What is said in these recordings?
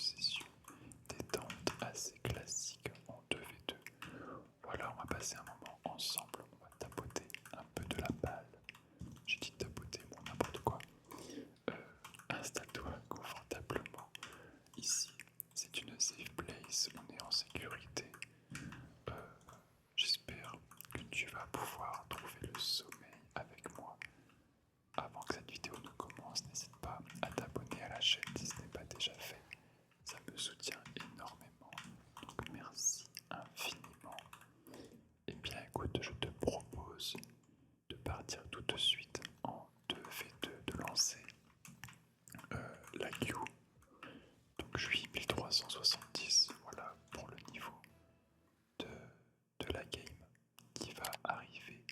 session détente assez classique en 2v2. Voilà, on va passer un moment ensemble, on va tapoter un peu de la balle. J'ai dit tapoter, bon n'importe quoi. Installe-toi confortablement. Ici, c'est une safe place, on est en sécurité. Euh, J'espère que tu vas pouvoir trouver le sommeil avec moi. Avant que cette vidéo ne commence, n'hésite pas à t'abonner à la chaîne si ce n'est pas déjà fait. Ça me soutient énormément. Donc merci infiniment. Et bien écoute, je te propose de partir tout de suite en 2v2, de lancer la queue. Donc je suis 1370, voilà pour le niveau de la game qui va arriver.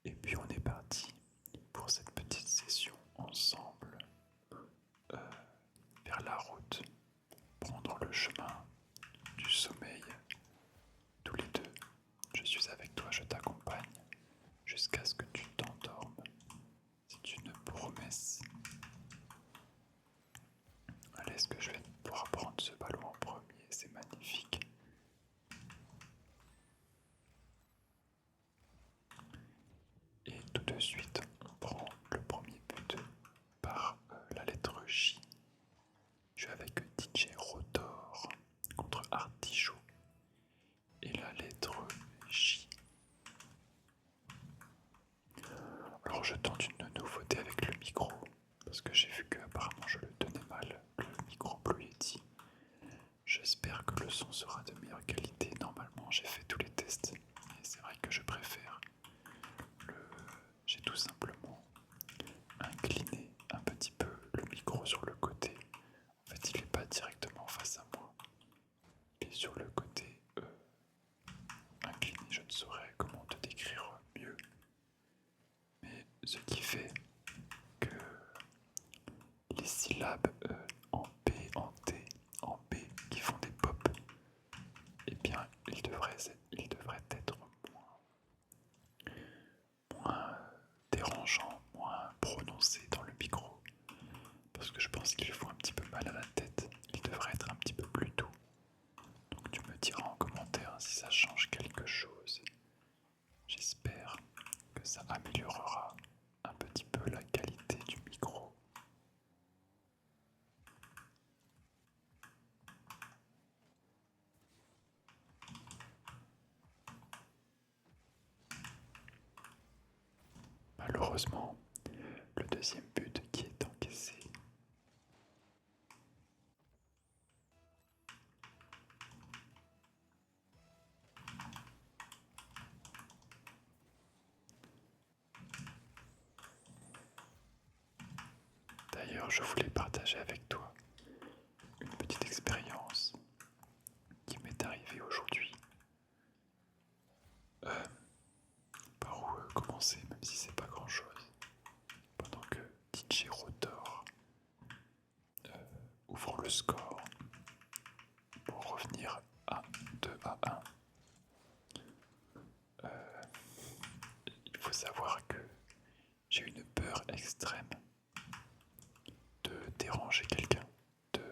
Et puis on est parti pour cette petite session ensemble vers la route, prendre le chemin du sommeil. Tous les deux, je suis avec toi, je t'accompagne jusqu'à ce que tu t'endormes. C'est une promesse. Allez, est-ce que je vais pouvoir prendre ce ballon en premier? C'est magnifique. Et tout de suite, on prend le premier but par la lettre J. Je suis avec DJ Rotor contre Artichaut. Et la lettre J. Alors je tente une nouveauté avec le micro, parce que j'ai vu que apparemment je le tenais mal, le micro Blue Yeti. J'espère que le son sera de meilleure qualité. Normalement j'ai fait tous les tests, et c'est vrai que je préfère j'ai tout simplement incliné un petit peu le micro sur le côté. En fait il n'est pas directement face à moi, il est sur le côté incliné. Je ne saurais comment te décrire mieux, mais ce qui fait que les syllabes en P, en T, en B qui font des pops, eh bien ils devraient être moins dérangeants, moins prononcés dans le micro, parce que je pense qu'ils font un petit peu mal à la tête. Ils devraient être un petit peu plus doux. Donc tu me diras en commentaire si ça change quelque chose. J'espère que ça améliorera un petit peu la qualité du micro. Malheureusement, le deuxième but qui est encaissé. D'ailleurs, je voulais partager avec toi une petite expérience qui m'est arrivée aujourd'hui. Par où commencer, même si c'est pas grand chose. Pendant que DJ Rotor ouvre le score pour revenir à 2 à 1. Il faut savoir que j'ai une peur extrême de déranger quelqu'un, de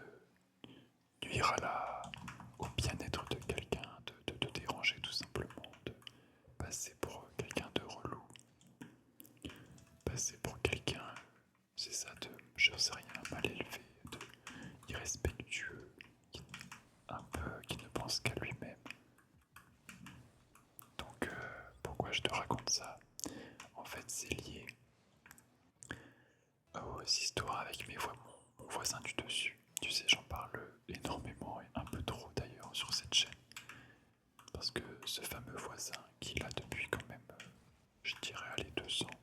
nuire au bien-être de quelqu'un, de déranger tout simplement, de passer pour quelqu'un de relou, passer pour quelqu'un, c'est ça, de, je sais rien, mal élevé, de irrespectueux, un peu qui ne pense qu'à lui-même. Donc pourquoi je te raconte ça? En fait c'est lié aux histoires avec mon voisin du dessus. Tu sais, j'en parle énormément et un peu trop d'ailleurs sur cette chaîne. Parce que ce fameux voisin qu'il a depuis quand même, je dirais, allez, 2 ans.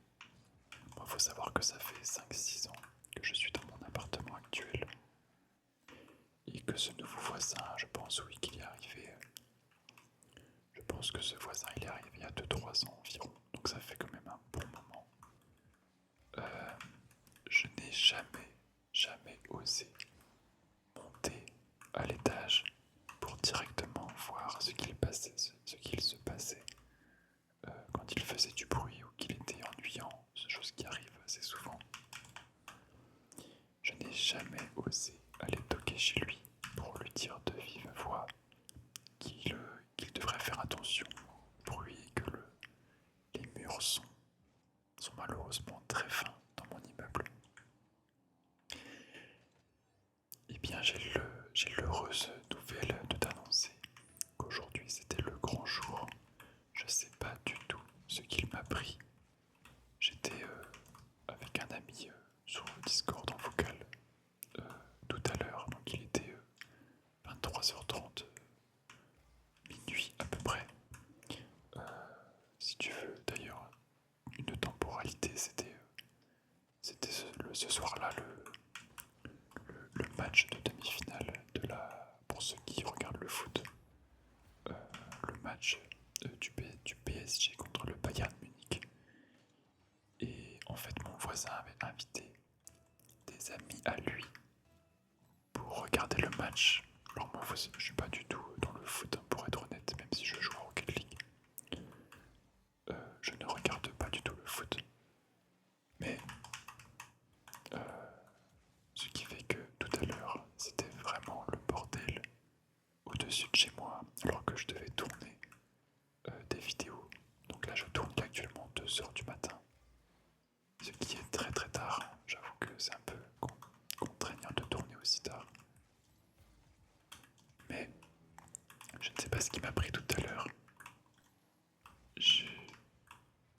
Moi, faut savoir que ça fait 5-6 ans que je suis dans mon appartement actuel. Et que ce nouveau voisin, je pense, oui, qu'il est arrivé. Je pense que ce voisin, il est arrivé il y a 2-3 ans environ. Donc ça fait quand même un bon moment. Je n'ai jamais osé monter à l'étage pour directement voir ce qu'il se passait quand il faisait du bruit ou qu'il était ennuyant, chose qui arrive assez souvent. Je n'ai jamais osé aller toquer toqué chez lui pour lui dire de vive voix qu'il devrait faire attention au bruit et que les murs sont malheureusement très fins dans mon immeuble. Eh bien, j'ai l'heureuse nouvelle de t'annoncer qu'aujourd'hui c'était le grand jour. Je sais pas du tout ce qu'il m'a pris. J'étais avec un ami sur le Discord en vocal tout à l'heure, donc il était 23h30, minuit à peu près. Euh, Si tu veux d'ailleurs une temporalité, c'était ce soir-là le match de demi-finale pour ceux qui regardent le foot, euh, le match du PSG contre le Bayern Munich. Et en fait, mon voisin avait invité des amis à lui pour regarder le match. Alors moi, je suis pas du tout dans le foot, hein, pour être honnête, même si je joue à Rocket League. Je ne regarde pas du tout le foot. Mais ce qui fait que tout à l'heure, c'était vraiment le bordel au-dessus de chez moi, alors que je devais tourner des vidéos. Donc là, je tourne actuellement 2h du matin, ce qui est très très tard. J'avoue que c'est un peu contraignant de tourner aussi tard. Mais je ne sais pas ce qui m'a pris tout à l'heure.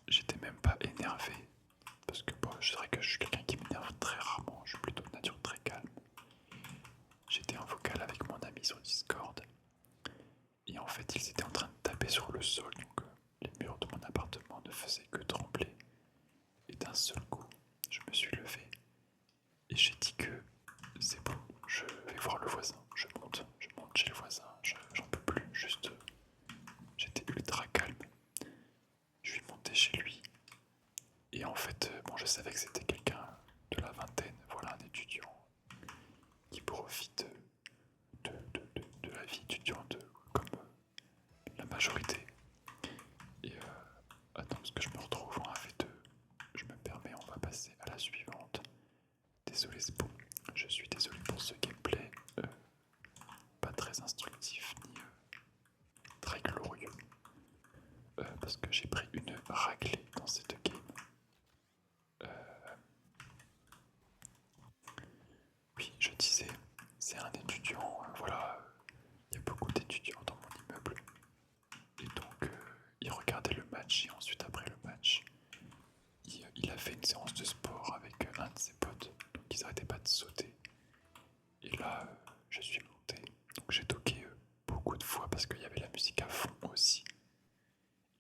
J'étais même pas énervé, parce que bon, je dirais que je suis quelqu'un qui m'énerve très rarement, je suis plutôt de nature très calme. J'étais en vocal avec mon ami sur Discord, et en fait ils étaient en train de taper sur le sol, donc les murs de mon appartement ne faisaient que trembler. Et d'un seul coup, je me suis levé, et j'ai dit que c'est bon, je vais voir le voisin, je monte chez le voisin, j'en peux plus, juste j'étais ultra calme. Je suis monté chez lui. Et en fait, bon, je savais que c'était quelqu'un de la vingtaine, voilà, un étudiant qui profite de la vie étudiante comme la majorité. Et attends, parce que je me retrouve en AV2, je me permets, on va passer à la suivante. Désolé, c'est bon, je suis désolé pour ce gameplay, pas très instructif ni très glorieux, parce que j'ai pris une raclée dans cette game. Oui, je disais, c'est un étudiant, voilà, il y a beaucoup d'étudiants dans mon immeuble. Et donc, il regardait le match et ensuite, après le match, il a fait une séance de sport avec un de ses potes. Donc, ils arrêtaient pas de sauter. Et là, je suis monté. Donc, j'ai toqué beaucoup de fois parce qu'il y avait la musique à fond aussi.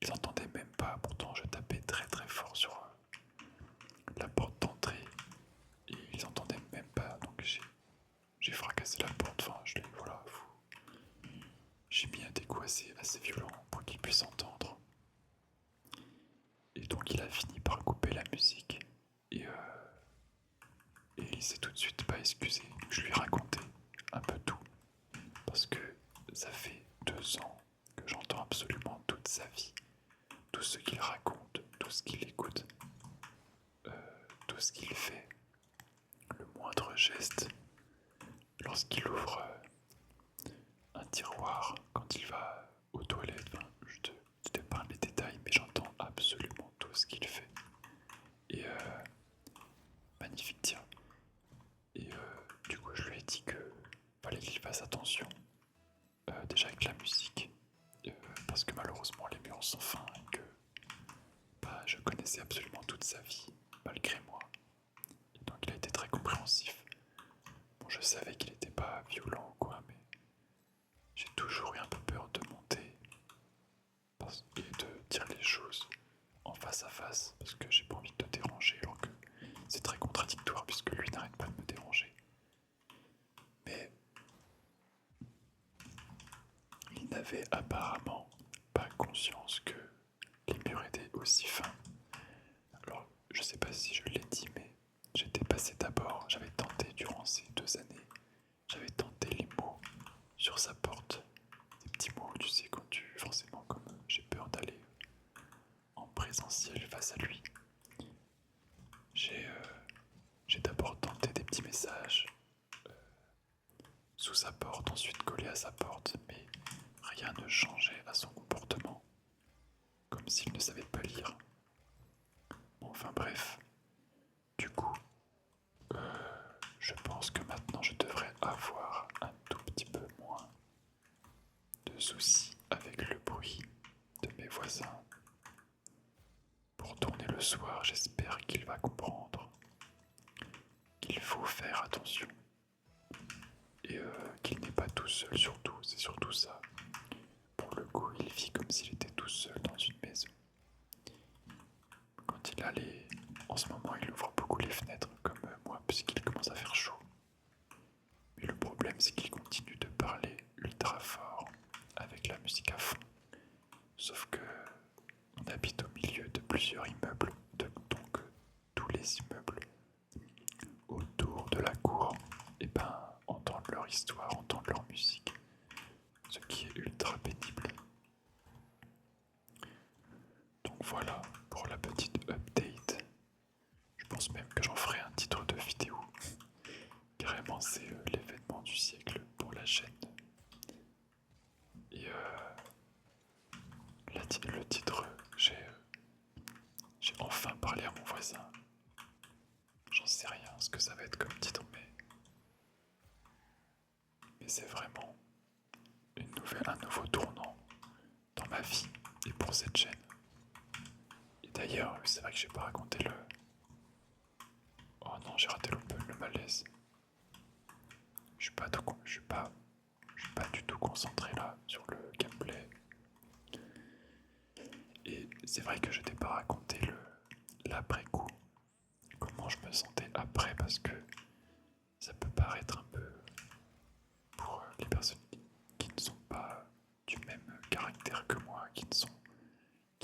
Ils n'entendaient même pas, pourtant, je tapais très très fort sur la porte d'entrée. Et ils entendaient même pas. Donc, j'ai fracassé la porte. Enfin, voilà, j'ai mis un des coups assez violent pour qu'ils puissent entendre. Et donc il a fini par couper la musique et il s'est tout de suite pas excusé. Je lui ai raconté un peu tout parce que ça fait 2 ans que j'entends absolument toute sa vie, tout ce qu'il raconte, tout ce qu'il écoute, tout ce qu'il fait, le moindre geste lorsqu'il ouvre un tiroir, quand il va aux toilettes. Enfin, je te parle des détails, mais j'entends absolument tout ce qu'il fait. Et magnifique, tiens. Et du coup, je lui ai dit que fallait qu'il fasse attention, déjà avec la musique, parce que malheureusement les murs sont fins et que bah, je connaissais absolument toute sa vie, malgré moi. Et donc il a été très compréhensif. Bon, je savais qu'il n'était pas violent ou quoi, mais j'ai toujours eu un peu peur de monter et de dire les choses en face à face, parce que j'ai pas envie de te déranger, alors que c'est très contradictoire puisque lui n'arrête pas de me déranger. Mais il n'avait apparemment pas conscience que les murs étaient aussi fins. Alors, je sais pas si je l'ai dit, mais j'étais passé d'abord, j'avais tenté durant ces 2 années, j'avais tenté les mots sur sa porte. Des petits mots, tu sais, quand forcément, comme j'ai peur d'aller en présentiel face à lui, j'ai d'abord tenté des petits messages sous sa porte, ensuite collé à sa porte, mais rien ne changeait à son comportement, comme s'il ne savait pas lire. Enfin bref, du coup, je pense que maintenant je devrais avoir un tout petit peu moins de soucis avec le bruit de mes voisins. Pour tourner le soir, j'espère qu'il va comprendre qu'il faut faire attention et qu'il n'est pas tout seul surtout, c'est surtout ça. Pour le coup, il vit comme s'il était tout seul dans une maison. Quand il a les... En ce moment, il ouvre beaucoup les fenêtres comme moi puisqu'il commence à faire chaud. Mais le problème, c'est qu'il continue de parler ultra fort avec la musique à fond. Sauf que on habite au milieu de plusieurs immeubles, donc tous les immeubles autour de la cour, et entendent leur histoire, entendent leur musique, ce qui est ultra pénible. Donc voilà pour la petite update. Je pense même que j'en ferai un titre de vidéo. Carrément, c'est l'événement du siècle pour la chaîne. Et le titre, j'ai enfin parlé à mon voisin. J'en sais rien ce que ça va être comme titre, mais c'est vraiment un nouveau tournant dans ma vie et pour cette chaîne. Et d'ailleurs, c'est vrai que j'ai pas raconté le... Oh non, j'ai raté le malaise. Je suis pas du tout concentré là sur le gameplay. Et c'est vrai que je t'ai pas raconté l'après-coup. Comment je me sentais après, parce que ça peut paraître un peu pour les personnes qui ne sont pas du même caractère que moi, qui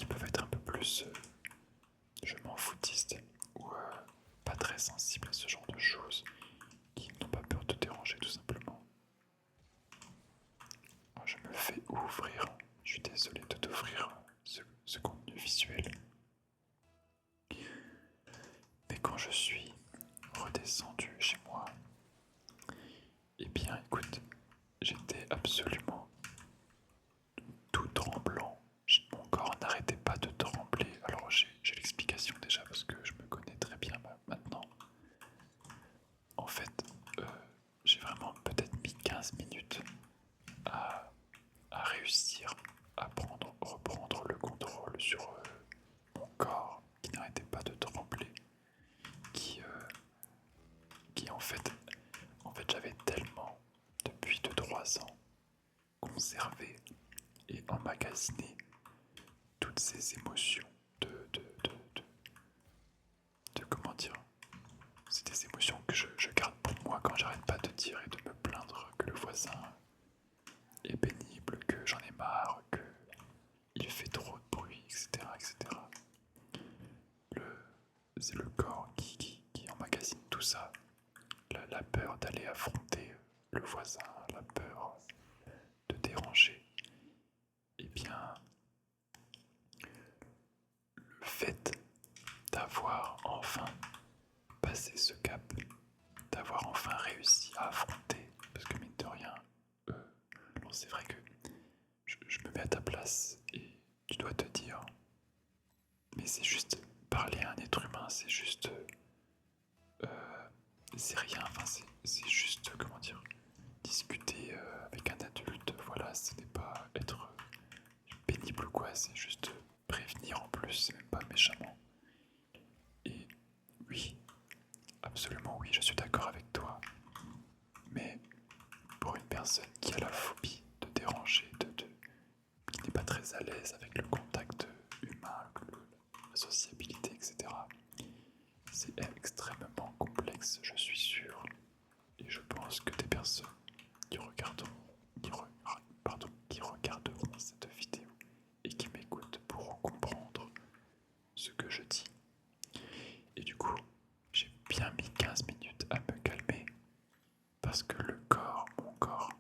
peuvent être un peu plus je m'en foutiste ou pas très sensibles à ce genre de choses, qui n'ont pas peur de déranger tout simplement. Moi, je me fais ouvrir, je suis désolé de t'offrir ce contenu visuel. Mais quand je suis redescendu chez moi, eh bien écoute, j'étais absolument tout tremblant. Mon corps n'arrêtait pas de trembler. Alors j'ai l'explication déjà parce que je me connais très bien maintenant. En fait, j'ai vraiment peut-être mis 15 minutes à, réussir à reprendre le contrôle sur mon corps qui n'arrêtait pas de trembler, qui en fait j'avais tellement, depuis 2-3 ans, conservé et emmagasiné toutes ces émotions de comment dire, c'est des émotions que je garde pour moi quand j'arrête pas de dire et de me plaindre que le voisin est pénible, que j'en ai marre, que il fait trop de bruit, etc. etc. C'est le corps qui emmagasine tout ça. La peur d'aller affronter le voisin, la peur de déranger. Eh bien, le fait d'avoir enfin passé ce cap, d'avoir enfin réussi à affronter, parce que mine de rien, bon, c'est vrai que je me mets à ta place et tu dois te dire, mais c'est juste parler à un être humain, c'est juste, c'est rien, enfin c'est juste, comment dire, discuter avec un adulte, voilà, ce n'est pas être pénible ou quoi, c'est juste prévenir en plus, c'est même pas méchamment. Et oui, absolument oui, je suis d'accord avec toi, mais pour une personne qui a la phobie de déranger, qui n'est pas très à l'aise avec le contact humain, la sociabilité, etc., c'est extrêmement complexe, je suis sûr. Et je pense que des personnes qui regarderont cette vidéo et qui m'écoutent pourront comprendre ce que je dis. Et du coup, j'ai bien mis 15 minutes à me calmer parce que mon corps,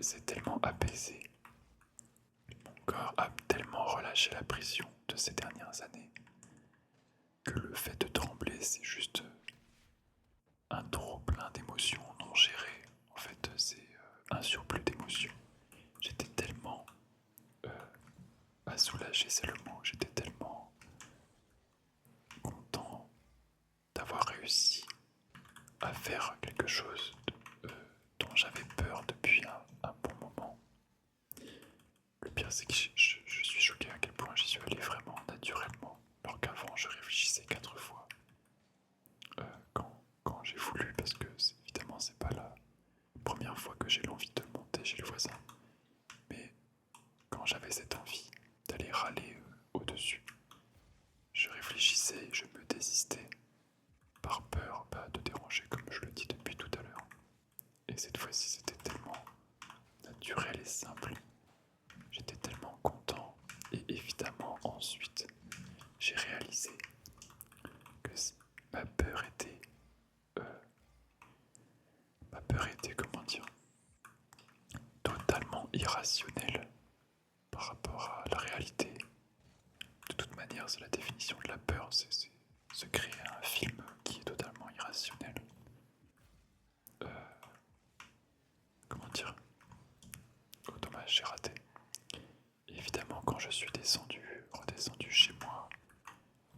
s'est tellement apaisé. Mon corps a tellement relâché la pression de ces dernières années que le fait de trembler, c'est juste un trop plein d'émotions c'est le mot, j'étais tellement content d'avoir réussi à faire quelque chose dont j'avais peur depuis un bon moment. Le pire, c'est que je suis choqué à quel point j'y suis allé vraiment naturellement, alors qu'avant je réfléchissais 4 fois quand j'ai voulu, parce que évidemment c'est pas la première fois que j'ai l'envie de monter chez le voisin, mais quand j'avais cette envie d'aller râler au-dessus, je réfléchissais, je me désistais par peur de déranger, comme je le dis depuis tout à l'heure. Et cette fois-ci, c'était tellement naturel et simple. J'étais tellement content. Et évidemment, ensuite, j'ai réalisé que ma peur était, comment dire, totalement irrationnelle par rapport à la réalité. De toute manière, c'est la définition de la peur, c'est se créer un film qui est totalement irrationnel. Comment dire? Oh dommage, j'ai raté. Et évidemment, quand je suis redescendu chez moi,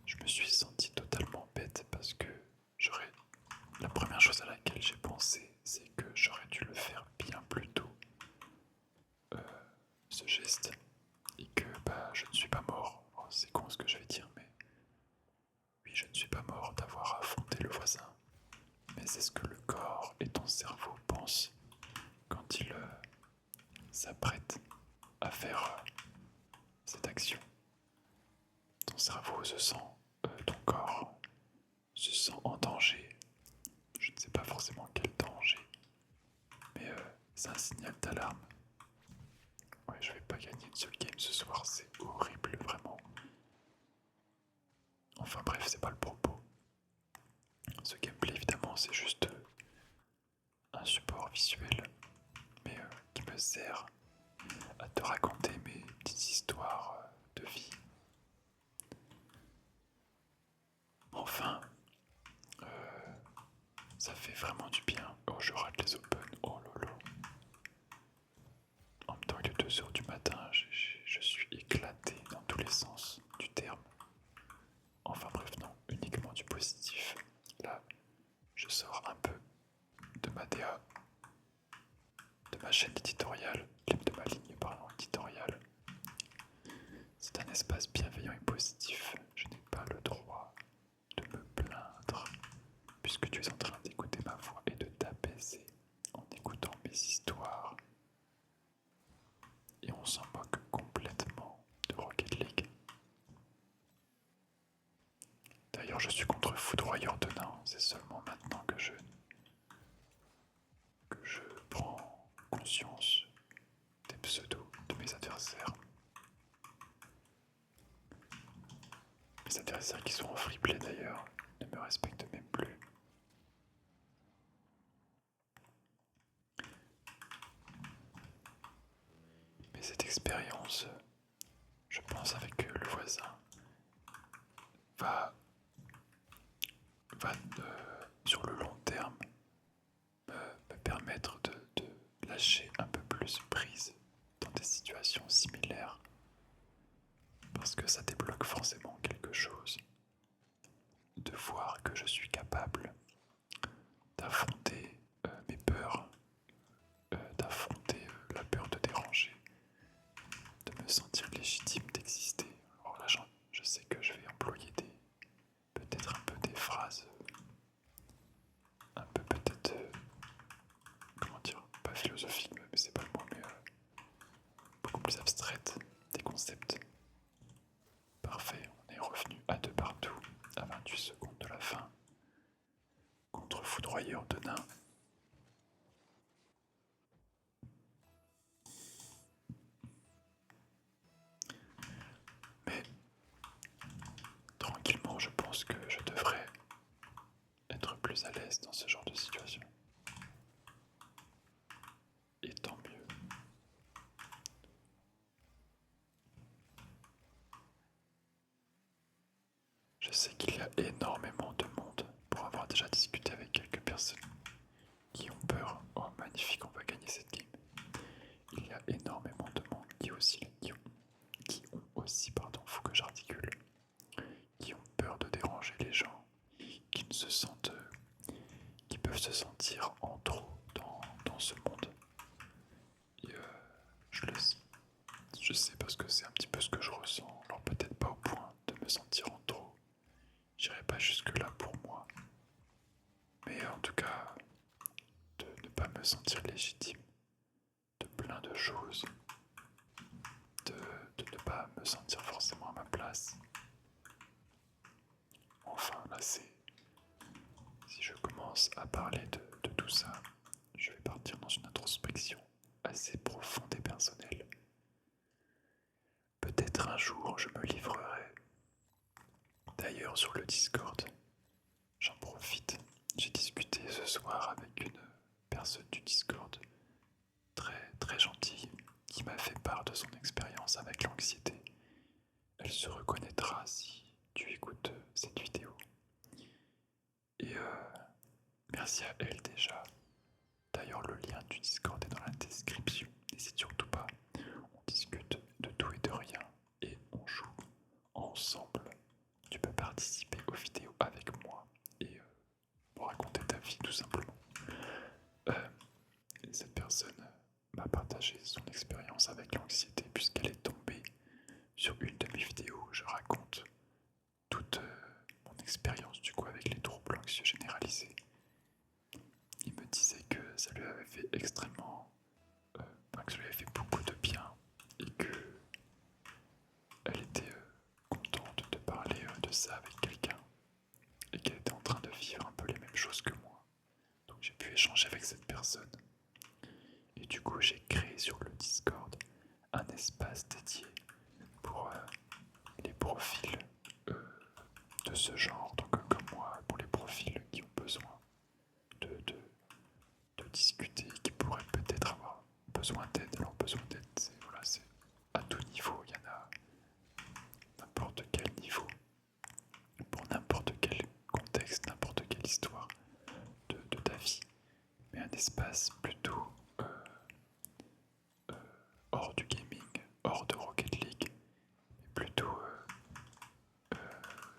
je me suis senti totalement bête parce que la première chose à laquelle j'ai pensé, c'est que j'aurais dû le faire bien plus tôt, ce geste, et que je ne suis pas mort. Oh, c'est con ce que je vais dire, mais oui, je ne suis pas mort d'avoir affronté le voisin. Mais c'est ce que le corps et ton cerveau pensent quand ils s'apprêtent à faire cette action. Ton cerveau se sent, ton corps se sent en danger. Je ne sais pas forcément quel danger, mais c'est un signal d'alarme. Ouais, je vais pas gagner une seule game ce soir, c'est horrible, vraiment. Enfin bref, c'est pas le propos. Ce gameplay, évidemment, c'est juste un support visuel, mais qui me sert à te raconter mes petites histoires de vie. Enfin, ça fait vraiment du bien. Oh, je rate les open, oh lolo. En même temps, il est 2h du matin, je suis éclaté dans tous les sens du terme. Enfin bref, non, uniquement du positif. Là, je sors un peu de ma DA, de ma chaîne éditoriale, de ma ligne éditoriale. C'est un espace bienveillant et positif. Je n'ai pas le droit de me plaindre, puisque tu es en train d'écouter ma voix et de t'apaiser en écoutant mes histoires. Et on s'en moque complètement de Rocket League. D'ailleurs, je suis contre Foudroyeur de Nain, c'est seulement maintenant que je prends conscience des pseudos de mes adversaires. Mes adversaires qui sont en free play d'ailleurs ne me respectent même plus. Mais cette expérience, je pense avec le voisin, va sur le long terme me permettre de lâcher un peu plus prise dans des situations similaires, parce que ça débloque forcément quelque chose, de voir que je suis capable d'affronter mes peurs, d'affronter la peur de déranger, de me sentir légitime d'exister. Alors là, je sais que je vais employer peut-être un peu des phrases, un peu peut-être, comment dire, pas philosophiques, mais c'est pas le mot, mais beaucoup plus abstraites, des concepts. Parfait, on est revenu à 2 partout, à 28 secondes de la fin, contre Foudroyeur de Nain. Mais tranquillement, je pense que je devrais être plus à l'aise dans ce genre de situation. Et tant mieux. Je sais qu'il y a énormément de monde pour avoir déjà discuté avec quelques personnes qui ont peur. Oh magnifique, on va gagner cette game. Il y a énormément de monde qui ont aussi que j'articule, qui ont peur de déranger les gens, qui ne se sentent, qui peuvent se sentir en trop dans ce monde. Et je le sais. Je sais parce que c'est un petit peu ce que je ressens, alors peut-être pas au point de me sentir en trop. J'irai pas jusque là pour moi. Mais en tout cas, de ne pas me sentir légitime de plein de choses, de, de ne pas me sentir forcément à ma place. Enfin, là c'est... Si je commence à parler de tout ça, je vais partir dans une introspection assez profonde et personnelle. Peut-être un jour je me livrerai. D'ailleurs sur le Discord, j'en profite, j'ai discuté ce soir avec une personne du Discord très très gentille qui m'a fait part de son expérience avec l'anxiété. Elle se reconnaîtra si tu écoutes cette vidéo. Et merci à elle déjà. D'ailleurs le lien du Discord est dans la description. N'hésite surtout pas, on discute de tout et de rien et on joue ensemble. Tu peux participer aux vidéos avec moi et pour raconter ta vie tout simplement. Cette personne m'a partagé son expérience avec l'anxiété puisqu'elle est tombée sur une de mes vidéos où je raconte toute mon expérience du coup avec les troubles anxieux généralisés. Il me disait que ça lui avait fait extrêmement, que ça lui avait fait beaucoup de bien et que elle était contente de parler de ça avec quelqu'un et qu'elle était en train de vivre un peu les mêmes choses que moi. Donc j'ai pu échanger avec cette personne. Et du coup, j'ai créé sur le Discord un espace dédié pour les profils de ce genre, donc comme moi, pour les profils qui ont besoin de, de, de discuter, qui pourraient peut-être avoir besoin d'aide. Alors besoin d'aide, c'est voilà, c'est à tout niveau, il y en a n'importe quel niveau, pour n'importe quel contexte, n'importe quelle histoire de ta vie, mais un espace plutôt hors du gaming, hors de Rocket League, mais plutôt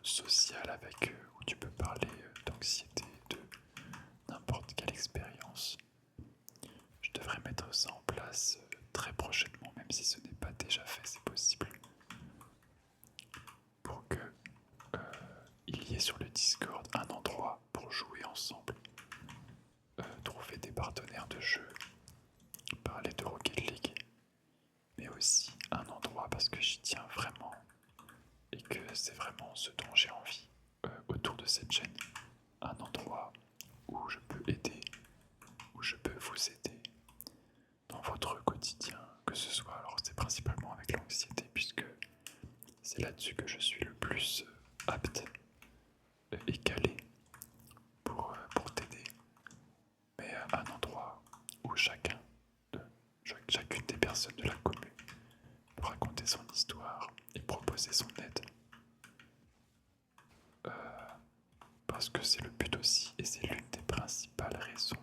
social avec où tu peux parler d'anxiété, de n'importe quelle expérience. Je devrais mettre ça en place très prochainement, même si ce n'est pas déjà fait, c'est possible, pour que il y ait sur le Discord un endroit pour jouer ensemble, trouver des partenaires de jeu, parler de Rocket League, mais aussi un endroit parce que j'y tiens vraiment et que c'est vraiment ce dont j'ai envie autour de cette chaîne, un endroit où je peux aider, où je peux vous aider dans votre quotidien, que ce soit, alors c'est principalement avec l'anxiété puisque c'est là-dessus que je suis le plus apte et calé pour t'aider, mais un endroit où chacune des personnes de la commune peut raconter son histoire et proposer son aide. Parce que c'est le but aussi, et c'est l'une des principales raisons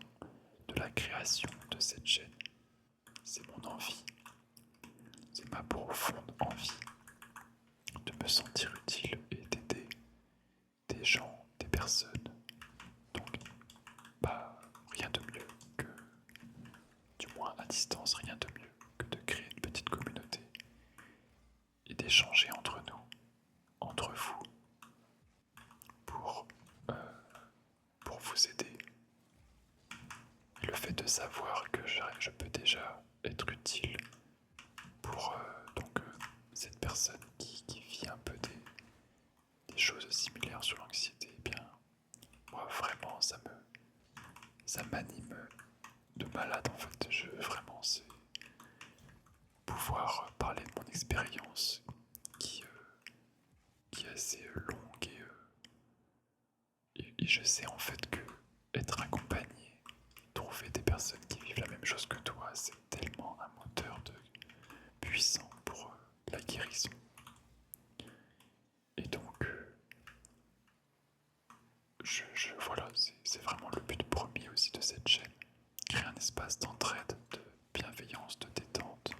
de la création de cette chaîne. C'est mon envie, c'est ma profonde envie de me sentir utile et d'aider des gens, des personnes. Donc, rien de mieux que, du moins à distance, rien de mieux que de créer une petite communauté et d'échanger entre nous, entre vous, pour vous aider. Et le fait de savoir que je peux déjà être utile pour cette personne qui vit un peu des choses similaires sur l'anxiété, eh bien, moi vraiment ça m'anime de malade en fait. Vraiment, c'est pouvoir parler de mon expérience qui est assez longue et je sais en fait que être accompagné, trouver des personnes qui vivent la même chose que toi, c'est tellement un moteur puissant pour la guérison. Et donc, voilà, c'est vraiment le but premier aussi de cette chaîne. Créer un espace d'entraide, de bienveillance, de détente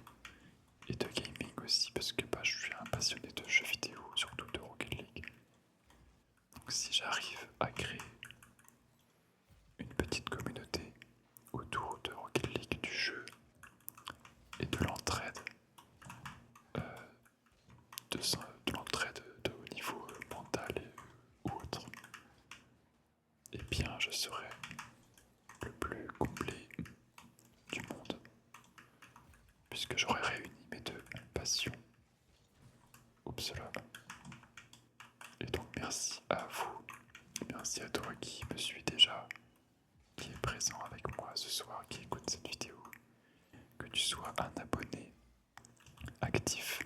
et de gaming aussi parce que je suis un passionné de jeux vidéo, surtout de Rocket League. Donc si j'arrive à créer une petite communauté autour de Rocket League, du jeu et de l'entraide, euh, de l'entraide de haut niveau mental ou autre, eh bien je serai le plus complet du monde, puisque j'aurai réuni mes deux passions. Upsilon. Et donc merci à vous, merci à toi qui me suis déjà, qui est présent avec moi ce soir, qui écoute cette vidéo, que tu sois un abonné actif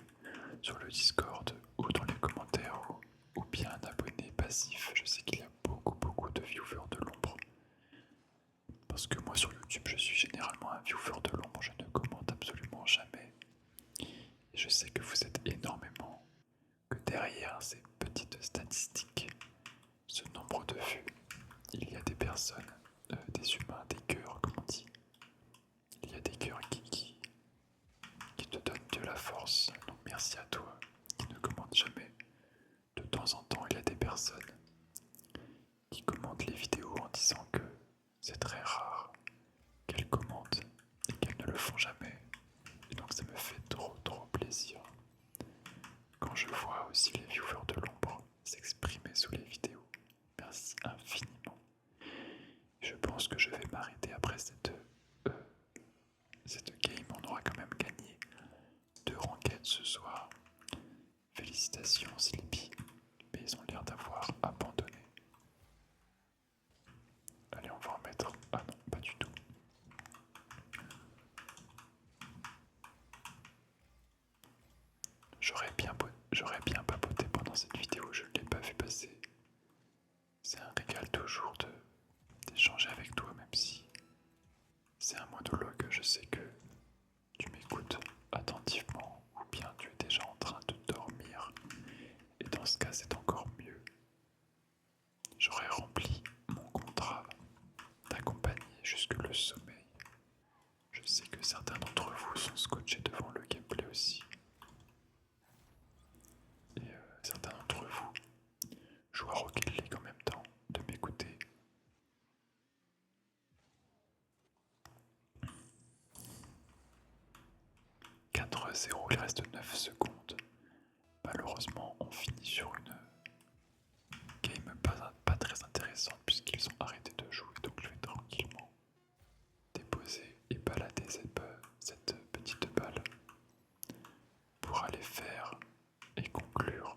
sur le Discord ou dans les commentaires ou bien un abonné passif. Je sais qu'il y a beaucoup de viewers de l'ombre. Parce que moi sur YouTube je suis généralement un viewer de l'ombre, je ne commente absolument jamais. Et je sais que vous êtes énormément, que derrière ces petites statistiques, ce nombre de vues, il y a des personnes, des humains, des cœurs comme on dit. Il y a des cœurs qui te donnent de la force. Donc merci à toi qui ne commente jamais. De temps en temps il y a des personnes qui commentent les vidéos en disant que c'est très rare qu'elles commentent et qu'elles ne le font jamais. Et donc ça me fait trop plaisir quand je vois aussi les viewers de l'ombre s'exprimer sous les vidéos. Merci infiniment. Je pense que je vais m'arrêter après cette game. On aura quand même gagné 2 ranked ce soir. Félicitations Sleepy, mais ils ont l'air d'avoir abandonné. Allez, on va en mettre. Ah non, pas du tout. J'aurais bien papoté pendant cette vidéo, je ne l'ai pas vu passer. C'est un régal toujours d'échanger avec toi, même si c'est un monologue. Je sais que tu m'écoutes attentivement ou bien tu es déjà en train de dormir. Et dans ce cas, c'est encore mieux. J'aurais rempli mon contrat d'accompagner jusque le sommeil. Je sais que certains d'entre vous sont scotchés devant le gameplay aussi. Et certains d'entre vous jouent à Rocket League en même temps de m'écouter. « 4-0, il reste 9 secondes. Malheureusement, on finit sur une game pas très intéressante puisqu'ils ont arrêté de jouer, donc je vais tranquillement déposer et balader cette petite balle pour aller faire et conclure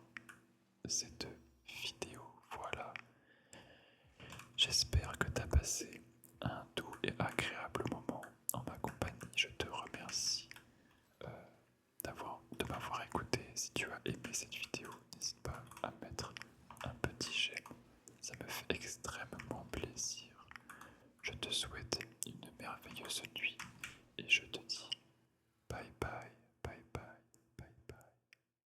cette vidéo. Voilà. J'espère que tu as passé